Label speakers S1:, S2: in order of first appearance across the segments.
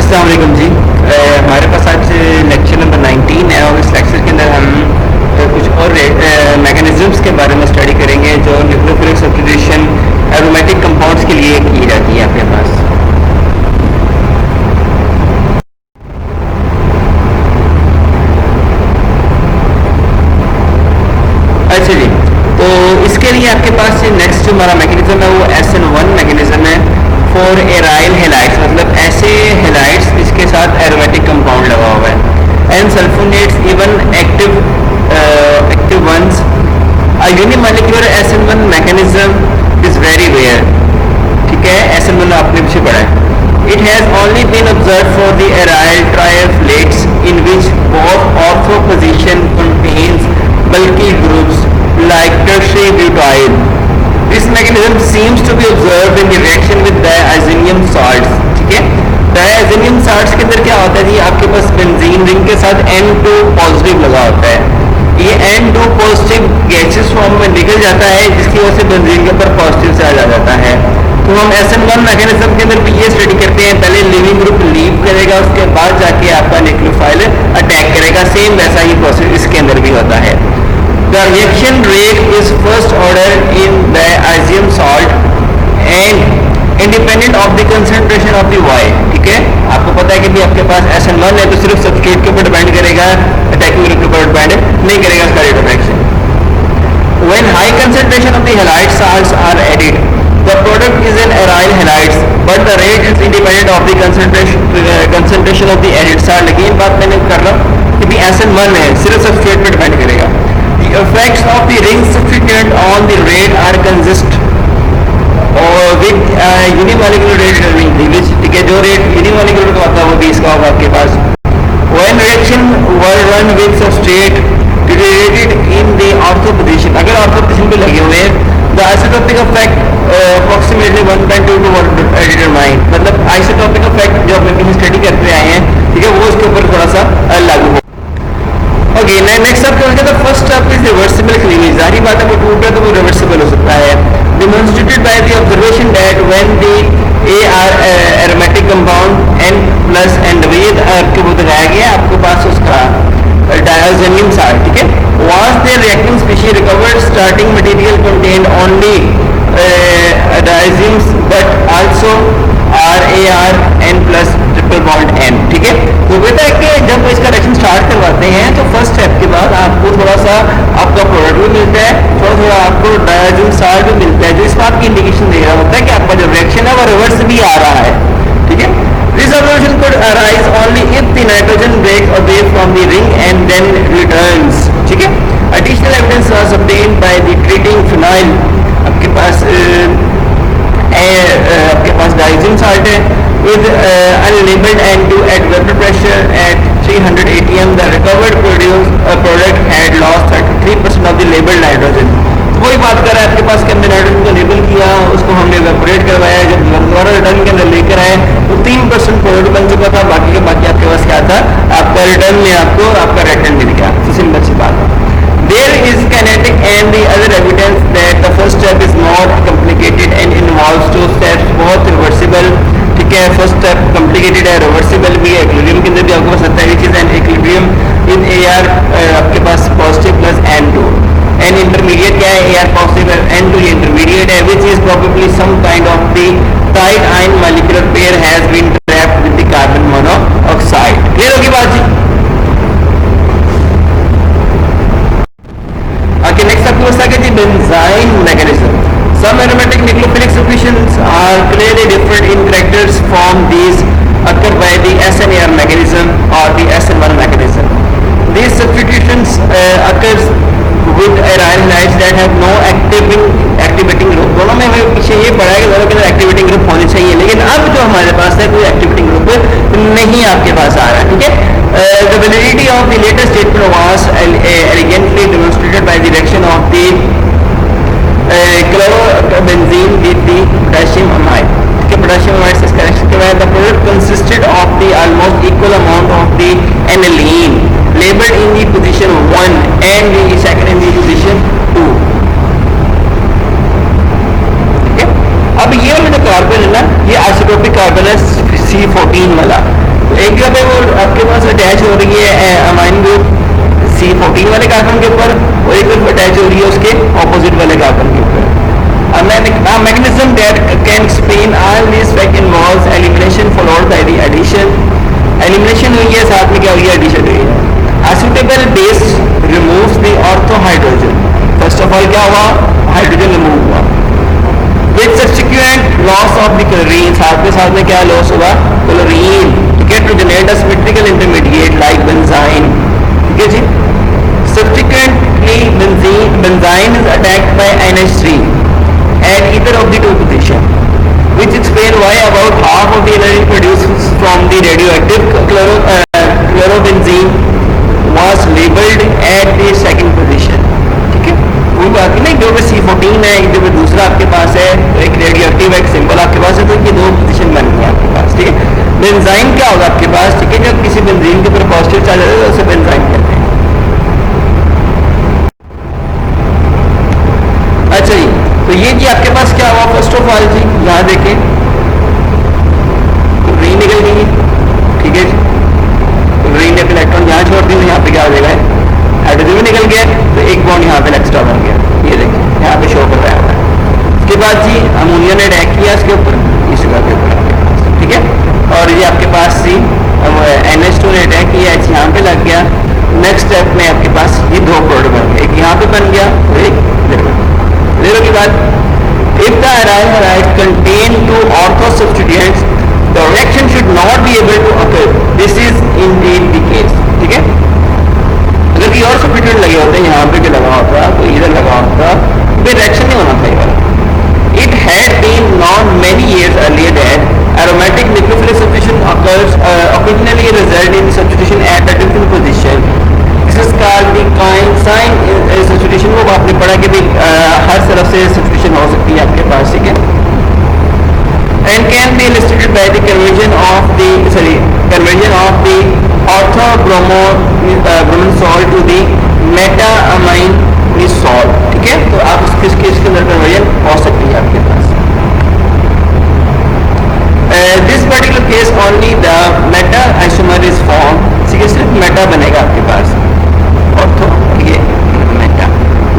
S1: अस्सलाम वालेकुम जी। हमारे पास आज लेक्चर नंबर 19 है और इस लेक्चर के अंदर हम कुछ और मैकेनिज्म्स के बारे में स्टडी करेंगे जो न्यूक्लियोफिलिक सब्स्टिट्यूशन एरोमेटिक कंपाउंड्स के लिए की जाती है आपके पास। अच्छा जी, तो इसके लिए आपके पास नेक्स्ट जो हमारा मैकेनिज्म है वो SN1 मैकेनिज्म है फॉर एराइल हेलाइड्स, मतलब ऐसे हेलाइड्स जिसके साथ एरोमेटिक कंपाउंड लगा हुआ है। And sulfonates even active ones. A unimolecular SN1 mechanism is very rare. ठीक है, SN1 आपने पीछे पढ़ा है। It has only been observe for the aryl triflates in which both ortho position contains bulky groups like tertiary butyl. This mechanism seems to be observed in the reaction with diazonium salts. ठीक है, diazonium salts के अंदर क्या होता है जी, आपके पास benzene ring के साथ N2 पॉजिटिव लगा होता है। ये N2 पॉजिटिव गैसेस फॉर्म में निकल जाता है जिसकी वजह से बेंजीन के ऊपर पॉजिटिव चार्ज आ जाता है। तो हम SN1 मैकेनिज्म के अंदर भी ये स्टडी करते हैं, पहले लिविंग ग्रुप लीव करेगा, उसके बाद जाके आपका न्यूक्लियोफाइल अटैक करेगा। सेम वैसा ही प्रोसेस इसके अंदर भी होता है। The reaction rate is first order in diazium salt and independent of the concentration of the Y। ठीक है, आपको पता है कि भी आपके पास SN1 है तो सिर्फ सबस्ट्रेट के ऊपर डिपेंड करेगा, अटैकिंग ग्रुप के ऊपर डिपेंड नहीं करेगा इसका rate of action. When high concentration of the halide salts are added, the product is an aryl halides, but the rate is independent of the concentration of the added salt। लेकिन बात मैंने कर रहा हूँ कि भी SN1 है, सिर्फ सबस्ट्रेट पे डिपेंड करेगा। The effects of the ring substituent on the rate are consist with unimolecular rate which, ठीक है, जो रेट unimolecular का होता है वो भी इसका होगा आपके पास। When reaction were run with substrate deteriorated in the ortho position, अगर ortho position पे लगे हुए हैं, the isotopic effect approximately 1.2 to 1 determine, मतलब isotopic effect जो हम कहीं स्टडी करते आए हैं, ठीक है, वो उसके ऊपर थोड़ा सा लागू हो। ओके, नेक्स्ट स्टेप क्या होगा? First step is reversible cleavage. जाहिर बात है वो टूट गया तो वो रिवर्सिबल हो सकता है। Demonstrated by the observation that when the aromatic compound N+ and with आपको बताया गया आपके पास उसका डायज़ोनियम साल्ट, ठीक है, was there reacting species recovered starting material contained only diazonium but also RAR N+ triple bond N। ठीक है, तो कहता है कि जब इसका रिएक्शन स्टार्ट करवाते हैं तो फर्स्ट स्टेप के बाद आपको थोड़ा सा आपका प्रोडक्ट भी मिलता है, थोड़ा आपको डायज़ोनियम साल्ट भी मिलता है, जो इस बात की इंडिकेशन दे रहा होता है कि आपका जो रिएक्शन है वो रिवर्स भी आ रहा है। ठीक है, this observation could arise only if the nitrogen breaks away from the ring and then returns। ठीक है, additional evidence was obtained by the treating phenyl। आपके पास डायज़ोनियम साल्ट है with unlabeled N2 at vapor pressure at 300 atm, the recovered product had lost 33% of the labeled nitrogen। तो वही बात कर रहा है, आपके पास के अंदर नाइट्रोजन को लेबल किया, उसको हमने इवेपोरेट करवाया, जब दोबारा रिटर्न के अंदर लेकर आए तो 3% प्रोडक्ट बन चुका था, बाकी के बाकी आपके पास क्या था, आपका रिटर्न में आपको आपका रिटर्न मिल गया। तो सिंपल सी बात है। There is kinetic and the other evidence that the first step is not complicated and involves two steps, both reversible। ठीक है, फर्स्ट स्टेप कॉम्प्लिकेटेड है, रिवर्सिबल भी है। इक्विलिब्रियम के अंदर भी आपके पास आता है चीज एंड इक्विलिब्रियम इन AR आपके पास positive plus N2 and intermediate क्या है, AR पॉजिटिव N2 ये इंटरमीडिएट है, which is probably some kind of the tight ion molecular pair has been trapped with the carbon monoxide. Clear होगी बात जी? Okay, next आपके पास आगे जी benzyne mechanism. Some aromatic nucleophilic substitutions are clearly different in characters from these occur by the SNAR mechanism or the SN1 mechanism। These substitutions occurs with aryl halides that have no activating group। दोनों में हमें पीछे ये पढ़ा है कि दोनों के अंदर एक्टिवेटिंग ग्रुप होने चाहिए, लेकिन अब जो हमारे पास है कोई एक्टिवेटिंग ग्रुप नहीं आपके पास आ रहा है। ठीक है, the validity of the latest statement was elegantly demonstrated by the reaction of the chlorobenzene with the potassium amide। ठीक है, पोटेशियम अमाइड से इसका रिएक्शन के बाद the product consisted of the almost equal amount of the aniline labeled in the position 1 and the second in the position 2। ठीक है, अब ये जो कार्बन है ना, ये आइसोटोपिक कार्बन है C14 वाला। एक जगह पे वो आपके पास अटैच हो रही है अमाइन ग्रुप C14 वाले कार्बन के ऊपर, और एक ग्रुप अटैच हो रही है उसके ऑपोजिट वाले कार्बन के ऊपर। A mechanism that can explain all these fact involves elimination followed by the addition. Elimination हुई है, साथ में क्या हुई है, addition हुई है. A suitable base removes the ortho hydrogen. First of all क्या हुआ, हाइड्रोजन रिमूव हुआ. With subsequent loss of the chlorine, साथ में क्या लॉस हुआ, क्लोरीन, ठीक है, to generate a symmetrical intermediate like benzene. ठीक है जी. Subsequently benzene is attacked by NH3 at either of the two position, which explain why about half of the energy produced from the radioactive chlorobenzene was labeled at the second position. ठीक है, वो बात नहीं, जो भी C14 है, जो भी दूसरा आपके पास है, एक रेडियोएक्टिव एक सिंबल आपके पास है, तो ये दो पोजीशन बन गई आपके पास. ठीक है, बेंजाइन क्या होगा आपके पास, ठीक है, जब किसी बेंजीन के ऊपर पॉजिटिव चार्ज आता है तो उसे बेंजाइन कहते हैं. अच्छा जी, तो ये जी आपके पास क्या हुआ, फर्स्ट ऑफ ऑल जी यहाँ देखें, क्लोरीन निकल गई. ठीक है जी, क्लोरीन ने इलेक्ट्रॉन यहाँ छोड़ दी, यहाँ पे क्या हो जाएगा, हाइड्रोजन भी निकल गया, तो एक बॉन्ड यहाँ पे एक्स्ट्रा बन गया. ये देखिए यहाँ पे शो कर रहा है. उसके बाद जी अमोनिया ने अटैक किया इसके ऊपर, इस जगह के ऊपर. ठीक है, और ये आपके पास सी NH2 ने अटैक किया, यहाँ पे लग गया. नेक्स्ट स्टेप में आपके पास ये दो प्रोडक्ट बन गए, एक यहाँ पे बन गया और एक जीरो के बाद. If the aryl halide contain two ortho substituents, the reaction should not be able to occur. This is indeed the case. ठीक है, अगर कोई और substituent लगे होते, यहाँ पे भी लगा होता, कोई इधर लगा होता, तो रिएक्शन नहीं होना था ये वाला. It had been known many years earlier that aromatic nucleophilic substitution occurs occasionally result in substitution at a different position. This is called the consign substitution. वो आपने पढ़ा कि भी हर तरफ से substitution हो सकती है आपके पास. ठीक है, and can be illustrated by the conversion of the ortho bromine salt to the meta amine salt. ठीक है, तो आप इसके अंदर कन्वर्जन हो सकती है आपके पास. This particular case only the meta isomer is formed. सिर्फ मेटा बनेगा आपके पास, ऑर्थो ये मेटा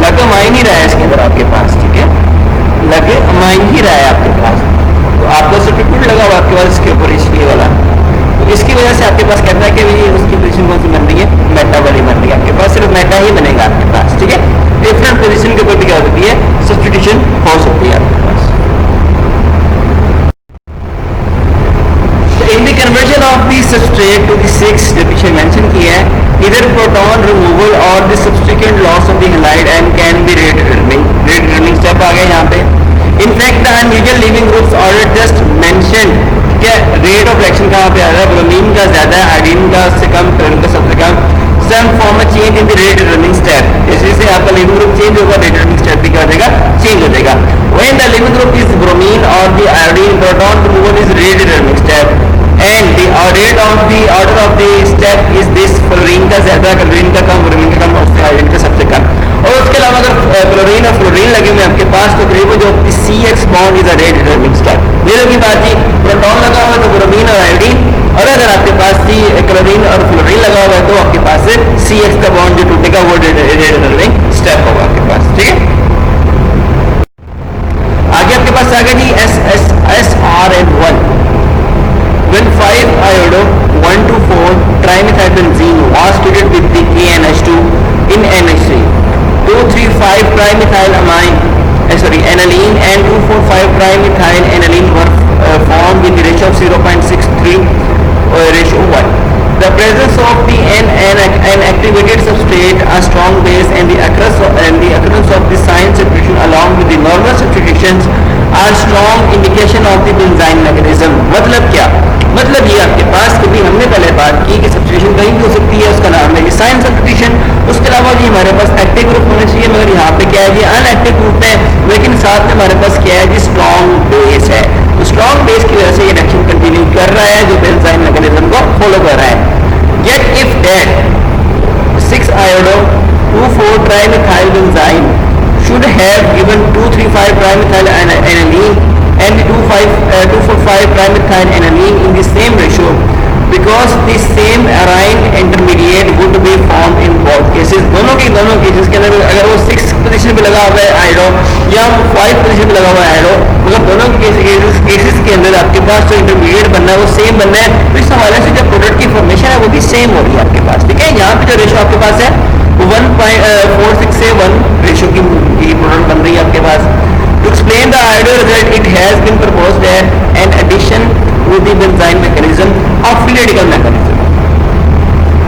S1: लगे अमाइन ही रहा है इसके अंदर आपके पास. ठीक है, लगे अमाइन ही रहा है आपके पास, तो आपका सर्टिफिकेट लगा हुआ आपके पास इसके ऊपर, इसलिए वाला. तो इसकी वजह से आपके पास कहता है कि भाई उसकी पोजीशन कौन सी बन रही है, मेटा वाली बन रही है आपके पास, सिर्फ मेटा ही बनेगा आपके पास. ठीक है, डिफरेंट पोजीशन के ऊपर भी क्या होती है, सब्स्टिट्यूशन हो सकती है आपके पास. In the conversion of the substrate to the 6 जो पीछे मेंशन किया है, either proton removal or the subsequent loss of the halide and can be rate determining step आ गया यहाँ पे. In fact the unusual leaving groups already just mentioned, क्या rate of reaction कहाँ पे आ रहा है, ब्रोमीन का ज्यादा, आयोडीन का उससे कम, क्लोरीन का सबसे कम. Some form a change in the rate determining step. जैसे जैसे आपका leaving group change होगा, rate determining step भी क्या हो जाएगा, change हो जाएगा. When the leaving group is bromine or the iodine, proton removal is rate determining step. And the order of the step is this: fluorine का ज्यादा, chlorine का कम, ब्रोमीन का कम, आयोडीन का सबसे कम. और उसके अलावा अगर क्लोरीन और फ्लोरीन लगे हुए आपके पास, तो करीब जो CX bond is a rate determining step. ये की बात जी, प्रोटॉन लगा हुआ है तो ब्रोमीन और आयोडीन, और अगर आपके पास क्लोरीन और फ्लोरीन लगा हुआ है तो आपके पास CX का बॉन्ड जो टूटेगा वो रेट डिटरमिनिंग स्टेप होगा आपके पास. ठीक है, आगे आपके पास आ गया जी SRN1. When 5 iodo 1,2,4 trimethylbenzene was treated with the KNH2 in NH3, 2,3,5 trimethylamine, aniline and 2,4,5 trimethyl aniline were formed with the ratio of 0.63 ratio 1. The presence of the an activated substrate, a strong base, and the occurrence of the sign substitution along with the normal substitutions are strong indication of the benzene mechanism. मतलब क्या, मतलब ये आपके पास कभी हमने पहले बात की कि सब्स्टिट्यूशन कहीं भी हो सकती है, उसका नाम है साइन सब्स्टिट्यूशन. उसके अलावा भी हमारे पास एक्टिव ग्रुप होना चाहिए, मगर यहाँ पे क्या है जी, अनएक्टिव ग्रुप है, लेकिन साथ में हमारे पास क्या है जी, स्ट्रॉन्ग बेस है. तो स्ट्रॉन्ग बेस की वजह से ये रिएक्शन कंटिन्यू कर रहा है, जो बेंजाइन मैकेनिज्म को फॉलो कर रहा है. Yet if that 6 iodo 2,4 trimethylbenzene should have given 2,3,5 trimethyl aniline and 2,4,5 trimethyl aniline in the same ratio, because दोनों केसेस के अंदर अगर वो 6 पोजीशन पे लगा हुआ है आयरो या 5 पोजीशन पे लगा हुआ है आयरो, मगर दोनों केसेस के अंदर आपके पास जो इंटरमीडिएट बनना है वो सेम बनना है। तो इस हवाले से जो प्रोडक्ट की फॉर्मेशन है वो भी सेम हो रही है आपके पास, ठीक है। यहाँ पे जो रेशो आपके पास है 1.46 से 1 रेशो की प्रोडक्ट बन रही है आपके पास। To explain the ideal result, it has been proposed that an addition to the Benzene mechanism of free radical mechanism.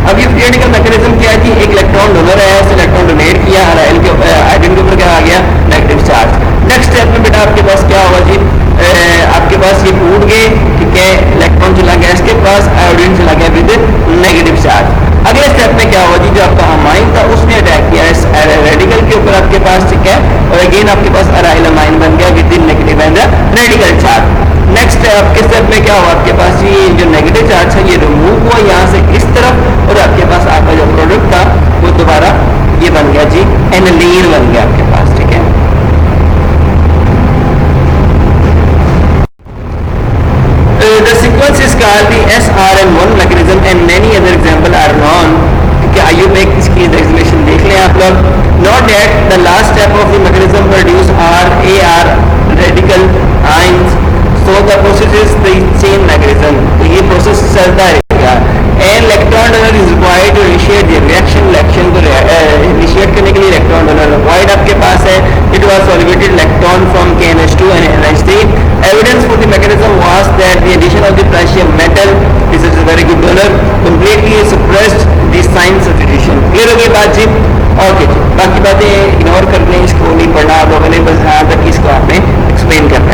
S1: अब ये फ्री रेडिकल मैकेनिज्म क्या है कि एक इलेक्ट्रॉन डोनर है, उसे इलेक्ट्रॉन डोनेट किया, आयोडीन के ऊपर क्या आ गया, नेगेटिव चार्ज। नेक्स्ट स्टेप में बेटा आपके पास क्या होगा जी, आपके पास ये टूट गए, ठीक है, इलेक्ट्रॉन चला गया इसके पास, आयोडीन चला गया विद नेगेटिव चार्ज। अगले स्टेप में क्या होगा जी, जो आपका अमाइन था उसने अटैक किया इस रेडिकल के ऊपर आपके पास, ठीक है, और अगेन आपके पास अराइल अमाइन बन गया with negative and radical charge. Next आपके स्टेप में क्या हुआ, आपके पास ये जो नेगेटिव चार्ज है ये रिमूव हुआ यहाँ से इस तरफ, और आपके पास आपका जो प्रोडक्ट था वो दोबारा ये बन गया जी, एनिलीन बन गया आपके पास, ठीक है। The sequence is called the SRN1 mechanism and many other examples are known. क्या आइए एक इसकी एक्सप्लेनेशन देख लें आप लोग। Note that the last step of the mechanism produce RAR radical ions. So the process is the chain mechanism. तो ये प्रोसेस चलता रहेगा। And electron donor is required to initiate the reaction को initiate करने के लिए इलेक्ट्रॉन डोनर required आपके पास है। It was solvated electron from KNH2 and NH3. Evidence for the mechanism was that the addition of the potassium metal, this is a very good donor, completely suppressed the sign substitution. Clear हो गई बात जी? Okay जी, बाकी बातें ignore कर लें, इसको नहीं पढ़ना आप लोगों ने, बस यहाँ तक इसको आपने एक्सप्लेन करना।